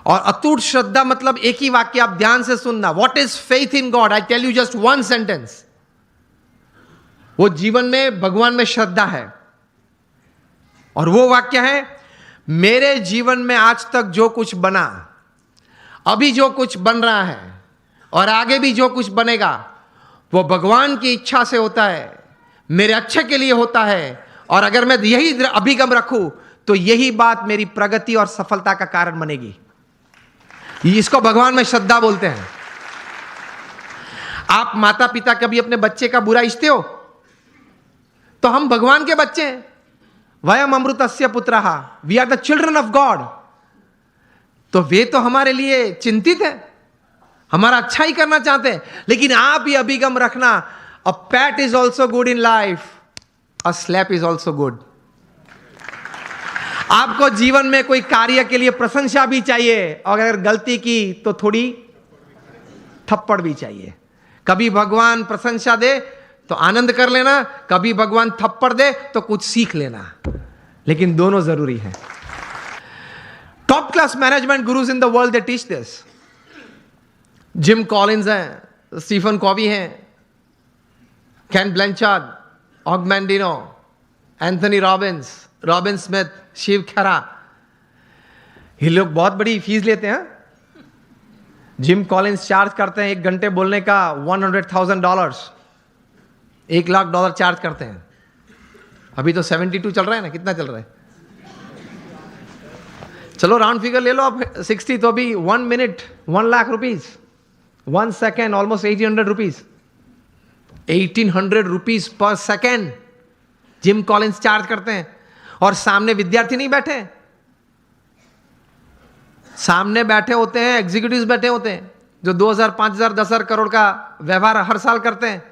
और अटूट श्रद्धा मतलब एक ही वाक्य, आप ध्यान से सुनना। What is faith in God? I tell you just one sentence. वो जीवन में भगवान में श्रद्धा है, और वो वाक्य है, मेरे जीवन में आज तक जो कुछ बना, अभी जो कुछ बन रहा है और आगे भी जो कुछ बनेगा, वो भगवान की इच्छा से होता है, मेरे अच्छे के लिए होता है, और अगर मैं यही अभिगम रखूं तो यही बात मेरी प्रगति और सफलता का कारण बनेगी। इसको भगवान में श्रद्धा बोलते हैं। आप माता पिता कभी अपने बच्चे का बुरा इच्छते हो? तो हम भगवान के बच्चे हैं। वयम अमृतस्य पुत्रः, we are the children of God. तो वे तो हमारे लिए चिंतित है, हमारा अच्छा ही करना चाहते हैं। लेकिन आप ही अभिगम रखना, a pat is also good in life, a slap is also good. आपको जीवन में कोई कार्य के लिए प्रशंसा भी चाहिए, और अगर गलती की तो थोड़ी थप्पड़ भी चाहिए। कभी भगवान प्रशंसा दे तो आनंद कर लेना, कभी भगवान थप्पड़ दे तो कुछ सीख लेना, लेकिन दोनों जरूरी है। Top class management gurus in the world they teach this. Jim Collins हैं, स्टीफन कॉवी हैं, Ken Blanchard, Og Mandino, Anthony Robbins, Robin Smith, Shiv Khera, ये लोग बहुत बड़ी फीस लेते हैं। जिम कॉलिंस चार्ज करते हैं 1 घंटे बोलने का $100,000, $1 लाख चार्ज करते हैं। अभी तो 72 चल रहा है ना, कितना चल रहा है? चलो राउंड फिगर ले लो आप, 60, तो अभी 1 मिनट $1 लाख, 1 सेकेंड ऑलमोस्ट ₹1,800, ₹1,800 पर सेकेंड जिम कॉलिंस चार्ज करते हैं। और सामने विद्यार्थी नहीं बैठे, सामने बैठे होते हैं एग्जीक्यूटिव्स बैठे होते हैं, जो 2,000, 5,000, 10,000 करोड़ का व्यवहार हर साल करते हैं।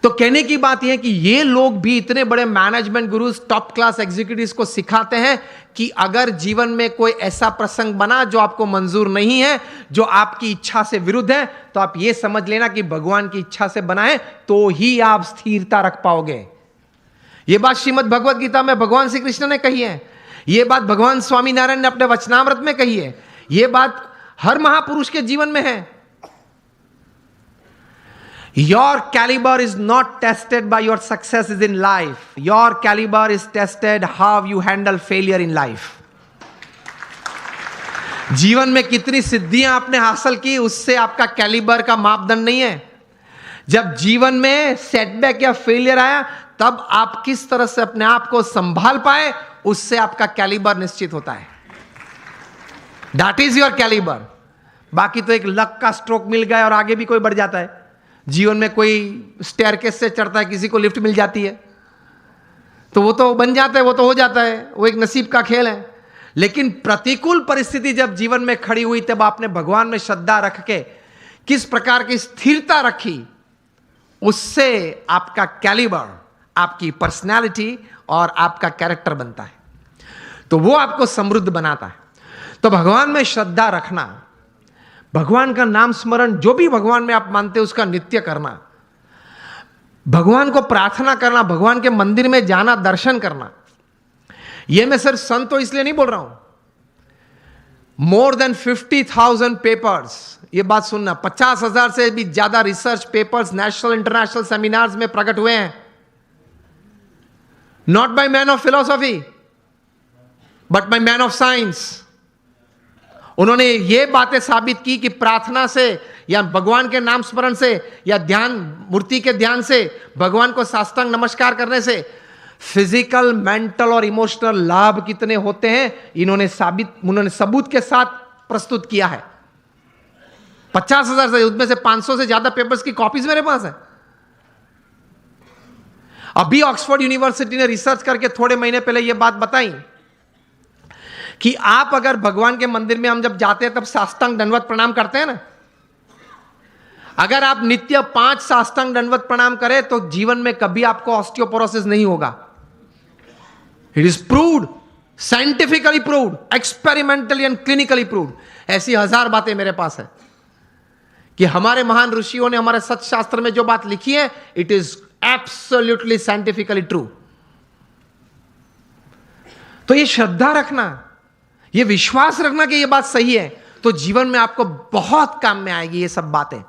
तो कहने की बात यह है कि ये लोग भी इतने बड़े management gurus, top class executives को सिखाते हैं कि अगर जीवन में कोई ऐसा प्रसंग बना जो आपको मंजूर नहीं है, जो आपकी इच्छा से विरुद्ध है, तो आप ये समझ लेना कि भगवान की इच्छा से बना है, तो ही आप स्थिरता रख पाओगे। ये बात श्रीमद् भगवद गीता में भगवान श्री कृष्ण ने कही है, ये बात भगवान स्वामी नारायण ने अपने वचनामृत में कही है, ये बात हर महापुरुष के जीवन में है। Your caliber is not tested by your successes in life. Your caliber is tested how you handle failure in life. जीवन में कितनी सिद्धियां आपने हासिल की, उससे आपका कैलिबर का मापदंड नहीं है। जब जीवन में सेटबैक या फेलियर आया, तब आप किस तरह से अपने आप को संभाल पाए, उससे आपका कैलिबर निश्चित होता है। That is your caliber. बाकी तो एक लक का स्ट्रोक मिल गया और आगे भी कोई बढ़ जाता है। जीवन में कोई स्टेयरकेस से चढ़ता है, किसी को लिफ्ट मिल जाती है, तो वो तो बन जाता है, वो तो हो जाता है, वो एक नसीब का खेल है। लेकिन प्रतिकूल परिस्थिति जब जीवन में खड़ी हुई, तब आपने भगवान में श्रद्धा रख के किस प्रकार की स्थिरता रखी, उससे आपका कैलिबर, आपकी पर्सनैलिटी और आपका कैरेक्टर बनता है, तो वो आपको समृद्ध बनाता है। तो भगवान में श्रद्धा रखना, भगवान का नाम स्मरण, जो भी भगवान में आप मानते हैं उसका नित्य करना, भगवान को प्रार्थना करना, भगवान के मंदिर में जाना, दर्शन करना। यह मैं सिर्फ संत तो इसलिए नहीं बोल रहा हूं, मोर देन 50,000 पेपर्स, यह बात सुनना, 50,000 से भी ज्यादा research papers national international seminars में प्रकट हुए हैं। Not by man of philosophy but by man of science. उन्होंने ये बातें साबित की कि प्रार्थना से या भगवान के नाम स्मरण से या ध्यान, मूर्ति के ध्यान से, भगवान को साष्टांग नमस्कार करने से फिजिकल, मेंटल और इमोशनल लाभ कितने होते हैं, उन्होंने सबूत के साथ प्रस्तुत किया है। 50,000 से, उसमें से 500 से ज्यादा पेपर्स की कॉपीज मेरे पास है। अभी ऑक्सफोर्ड यूनिवर्सिटी ने रिसर्च करके थोड़े महीने पहले यह बात बताई कि आप अगर भगवान के मंदिर में हम जब जाते हैं तब साष्टांग दंडवत प्रणाम करते हैं ना, अगर आप नित्य 5 साष्टांग दंडवत प्रणाम करें तो जीवन में कभी आपको ऑस्टियोपोरोसिस नहीं होगा। It is proved, scientifically proved, experimentally and clinically proved. ऐसी 1000 बातें मेरे पास है कि हमारे महान ऋषियों ने हमारे सत्य शास्त्र में जो बात लिखी है, it is absolutely scientifically true. तो ये श्रद्धा रखना, ये विश्वास रखना कि ये बात सही है, तो जीवन में आपको बहुत काम में आएगी ये सब बातें।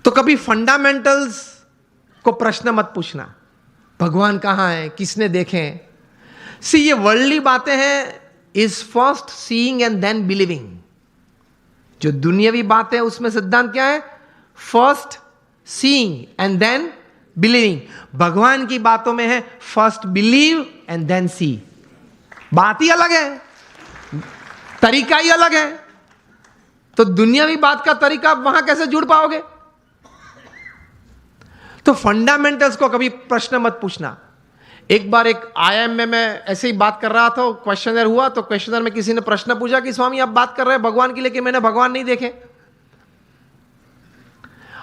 तो कभी फंडामेंटल्स को प्रश्न मत पूछना, भगवान कहां है, किसने देखे हैं। सी, ये वर्ल्डली बातें हैं, is first seeing and then believing. जो दुनियावी बातें हैं उसमें सिद्धांत क्या है? First seeing and then believing. भगवान की बातों में है first believe and then see. बात ही अलग है, तरीका ही अलग है। तो दुनियावी बात का तरीका आप वहां कैसे जुड़ पाओगे? तो फंडामेंटल्स को कभी प्रश्न मत पूछना। एक बार एक आईआईएम में मैं ऐसे ही बात कर रहा था, क्वेश्चनर हुआ, तो क्वेश्चनर में किसी ने प्रश्न पूछा कि स्वामी आप बात कर रहे हैं भगवान की, लेकिन मैंने भगवान नहीं देखे,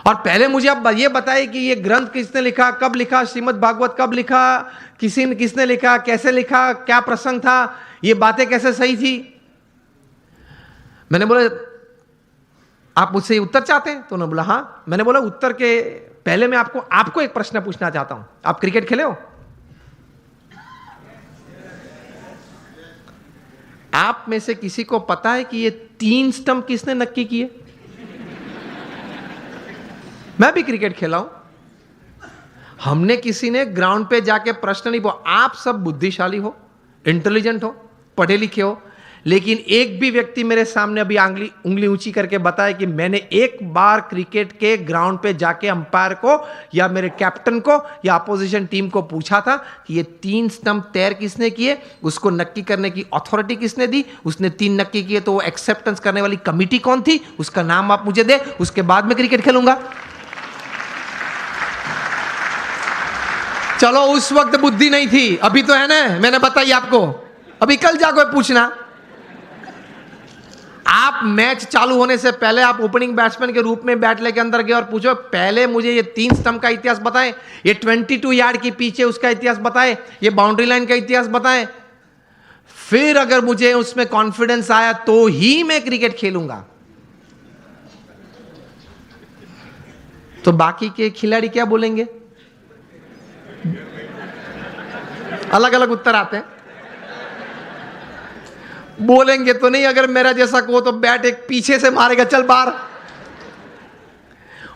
और पहले मुझे आप ये बताइए कि ये ग्रंथ किसने लिखा, कब लिखा, श्रीमद् भागवत कब लिखा, किसने लिखा, कैसे लिखा, क्या प्रसंग था, ये बातें कैसे सही थी। मैंने बोला आप मुझसे उत्तर चाहते हैं? तो उन्होंने बोला हाँ। मैंने बोला उत्तर के पहले मैं आपको एक प्रश्न पूछना चाहता हूं। आप क्रिकेट खेले हो? आप में से किसी को पता है कि ये 3 स्टंप किसने नक्की किए? मैं भी क्रिकेट खेला हूं। हमने किसी ने ग्राउंड पे जाके प्रश्न नहीं पूछा। आप सब बुद्धिशाली हो, इंटेलिजेंट हो, पढ़े लिखे हो, लेकिन एक भी व्यक्ति मेरे सामने अभी उंगली ऊंची करके बताए कि मैंने एक बार क्रिकेट के ग्राउंड पे जाके अंपायर को या मेरे कैप्टन को या अपोजिशन टीम को पूछा था कि ये 3 स्टंप तैर किसने किए, उसको नक्की करने की अथॉरिटी किसने दी, उसने 3 नक्की किए तो वो एक्सेप्टेंस करने वाली कमिटी कौन थी, उसका नाम आप मुझे दे, उसके बाद मैं क्रिकेट खेलूंगा। चलो उस वक्त बुद्धि नहीं थी, अभी तो है ना, मैंने बताई आपको। अभी कल जाकर पूछना। आप मैच चालू होने से पहले आप ओपनिंग बैट्समैन के रूप में बैट लेके अंदर गए और पूछो पहले मुझे ये 3 स्टंप का इतिहास बताएं, ये 22 यार्ड के पीछे उसका इतिहास बताएं, ये बाउंड्री लाइन का इतिहास बताएं, फिर अगर मुझे उसमें कॉन्फिडेंस आया तो ही मैं क्रिकेट खेलूंगा। तो बाकी के खिलाड़ी क्या बोलेंगे? अलग अलग उत्तर आते हैं। बोलेंगे तो नहीं, अगर मेरा जैसा को तो बैट एक पीछे से मारेगा, चल बाहर।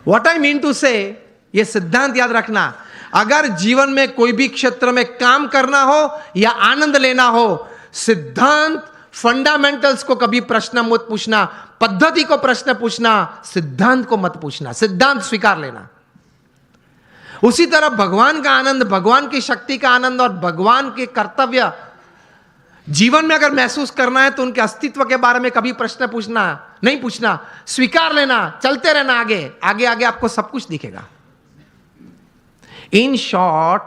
व्हाट आई मीन टू से, ये सिद्धांत याद रखना, अगर जीवन में कोई भी क्षेत्र में काम करना हो या आनंद लेना हो, सिद्धांत फंडामेंटल्स को कभी प्रश्न मत पूछना, पद्धति को प्रश्न पूछना, सिद्धांत को मत पूछना, सिद्धांत स्वीकार लेना। उसी तरह भगवान का आनंद, भगवान की शक्ति का आनंद और भगवान के कर्तव्य जीवन में अगर महसूस करना है तो उनके अस्तित्व के बारे में कभी प्रश्न नहीं पूछना, स्वीकार लेना, चलते रहना आगे आगे आगे, आपको सब कुछ दिखेगा। In short,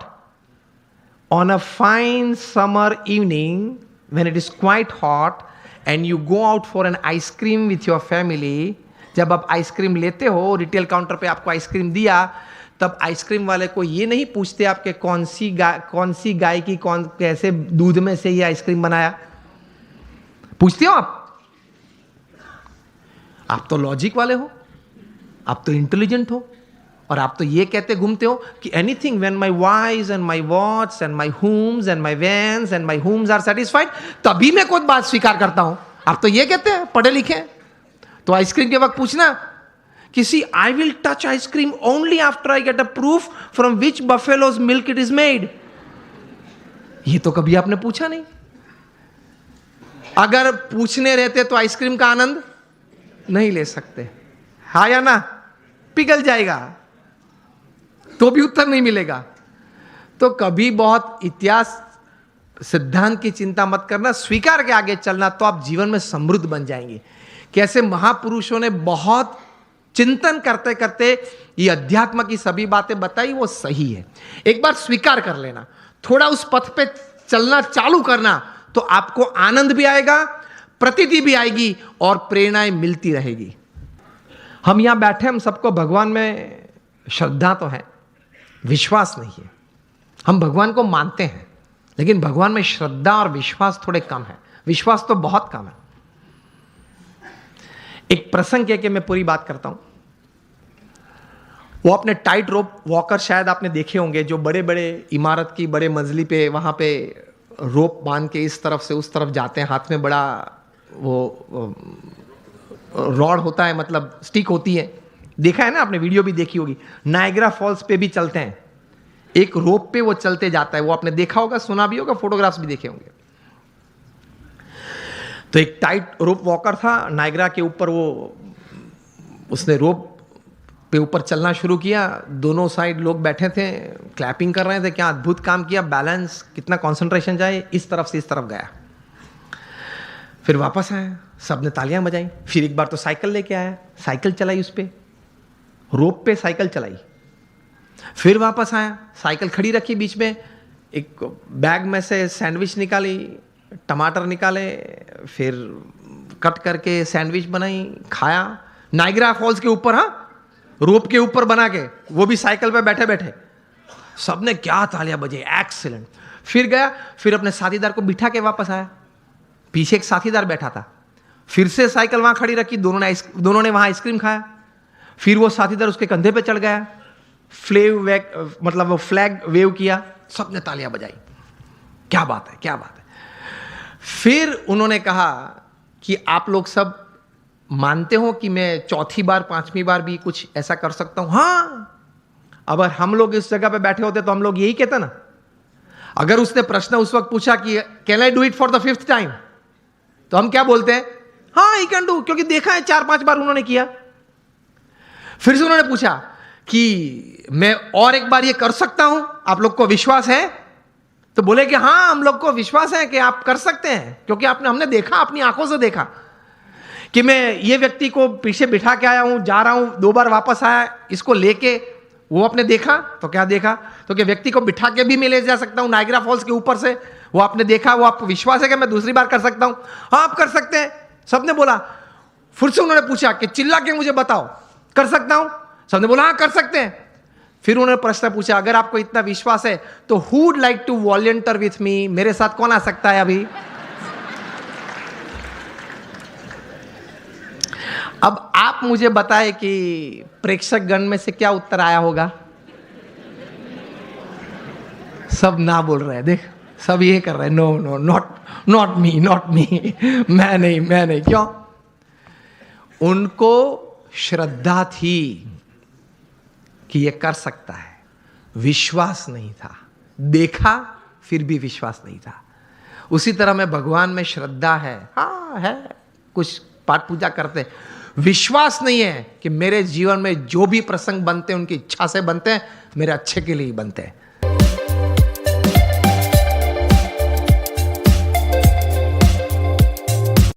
on a fine summer evening when it is quite hot and you go out for an ice cream with your family, जब आप आइसक्रीम लेते हो, रिटेल काउंटर पे आपको आइसक्रीम दिया, तब आइसक्रीम वाले को ये नहीं पूछते आपके कौन सी गाय की कैसे दूध में से ये आइसक्रीम बनाया। पूछते हो आप तो लॉजिक वाले हो, आप तो इंटेलिजेंट हो, और आप तो ये कहते घूमते हो कि anything when my wise and my watts and my homes and my vans and my homes are satisfied, तभी मैं कोई बात स्वीकार करता हूं। आप तो ये कहते हैं, पढ़े लिखे हैं। तो आइसक्रीम के वक्त पूछना किसी, I will touch ice cream only after I get a proof from which buffaloes milk it is made. ये तो कभी आपने पूछा नहीं। अगर पूछने रहते तो आइसक्रीम का आनंद नहीं ले सकते, हाँ या ना? पिघल जाएगा तो भी उत्तर नहीं मिलेगा। तो कभी बहुत इतिहास सिद्धांत की चिंता मत करना, स्वीकार के आगे चलना, तो आप जीवन में समृद्ध बन जाएंगे। कैसे महापुरुषों ने बहुत चिंतन करते करते ये अध्यात्म की सभी बातें बताई, वो सही है। एक बार स्वीकार कर लेना, थोड़ा उस पथ पे चलना चालू करना, तो आपको आनंद भी आएगा, प्रतीति भी आएगी और प्रेरणाएं मिलती रहेगी। हम यहां बैठे, हम सबको भगवान में श्रद्धा तो है, विश्वास नहीं है। हम भगवान को मानते हैं, लेकिन भगवान में श्रद्धा और विश्वास थोड़े कम है। विश्वास तो बहुत कम है। एक प्रसंग कह के मैं पूरी बात करता हूं। वो अपने टाइट रोप वॉकर शायद आपने देखे होंगे, जो बड़े बड़े इमारत की बड़े मंजिली पे वहां पे रोप बांध के इस तरफ से उस तरफ जाते हैं, हाथ में बड़ा वो रॉड होता है, मतलब स्टिक होती है, देखा है ना आपने, वीडियो भी देखी होगी। नायग्रा फॉल्स पे भी चलते हैं, एक रोप पे वो चलते जाता है, वो आपने देखा होगा, सुना भी होगा, फोटोग्राफ्स भी देखे होंगे। तो एक टाइट रोप वॉकर था नायग्रा के ऊपर, वो उसने रोप पे ऊपर चलना शुरू किया, दोनों साइड लोग बैठे थे, क्लैपिंग कर रहे थे, क्या अद्भुत काम किया, बैलेंस, कितना कंसंट्रेशन जाए, इस तरफ से इस तरफ गया, फिर वापस आया, सबने तालियां बजाई, फिर एक बार तो साइकिल लेके आया, साइकिल चलाई उस पे, रोप पे साइकिल चलाई, फिर वापस आया, साइकिल खड़ी रखी बीच में, एक बैग में से सैंडविच निकाली, टमाटर निकाले, फिर कट करके सैंडविच बनाई, खाया, नायग्रा फॉल्स के ऊपर, हाँ, रोप के ऊपर बना के, वो भी साइकिल पे बैठे बैठे, सबने क्या तालियां बजे, एक्सीलेंट। फिर गया, फिर अपने साथीदार को बिठा के वापस आया, पीछे एक साथीदार बैठा था, फिर से साइकिल वहां खड़ी रखी, दोनों ने वहां आइसक्रीम खाया, फिर वो साथीदार उसके कंधे पे चढ़ गया, मतलब वो फ्लैग वेव किया, सबने तालियां बजाई, क्या बात है, क्या बात है। फिर उन्होंने कहा कि आप लोग सब मानते हो कि मैं चौथी बार पांचवी बार भी कुछ ऐसा कर सकता हूं? हाँ, अगर हम लोग इस जगह पे बैठे होते तो हम लोग यही कहते ना। अगर उसने प्रश्न उस वक्त पूछा कि can I do it for the 5th time, तो हम क्या बोलते हैं? हाँ, ही कैन डू, क्योंकि देखा है 4-5 बार उन्होंने किया। फिर से उन्होंने पूछा कि मैं और एक बार ये कर सकता हूं, आप लोग को विश्वास है? तो बोले कि हाँ, हम लोग को विश्वास है कि आप कर सकते हैं, क्योंकि हमने देखा, अपनी आंखों से देखा कि मैं ये व्यक्ति को पीछे बिठा के आया हूं, जा रहा हूं, 2 बार वापस आया, इसको लेके, वो आपने देखा। तो क्या देखा? तो कि व्यक्ति को बिठा के भी मैं ले जा सकता हूं नायग्रा फॉल्स के ऊपर से, वो आपने देखा, वो आपको विश्वास है कि मैं दूसरी बार कर सकता हूं? हाँ, आप कर सकते हैं, सबने बोला। फिर से उन्होंने पूछा कि चिल्ला के मुझे बताओ, कर सकता हूं? सबने बोला हाँ, कर सकते हैं। फिर उन्होंने प्रश्न पूछा, अगर आपको इतना विश्वास है तो who would like to volunteer with me, मेरे साथ कौन आ सकता है अभी? अब आप मुझे बताएं कि प्रेक्षक गण में से क्या उत्तर आया होगा? सब ना बोल रहे हैं, देख, सब ये कर रहे हैं, नो नो, नॉट मी, मैं नहीं। क्यों? उनको श्रद्धा थी कि ये कर सकता है, विश्वास नहीं था। देखा फिर भी विश्वास नहीं था। उसी तरह में भगवान में श्रद्धा है, हाँ है, कुछ पाठ पूजा करते, विश्वास नहीं है कि मेरे जीवन में जो भी प्रसंग बनते हैं उनकी इच्छा से बनते हैं, मेरे अच्छे के लिए ही बनते हैं।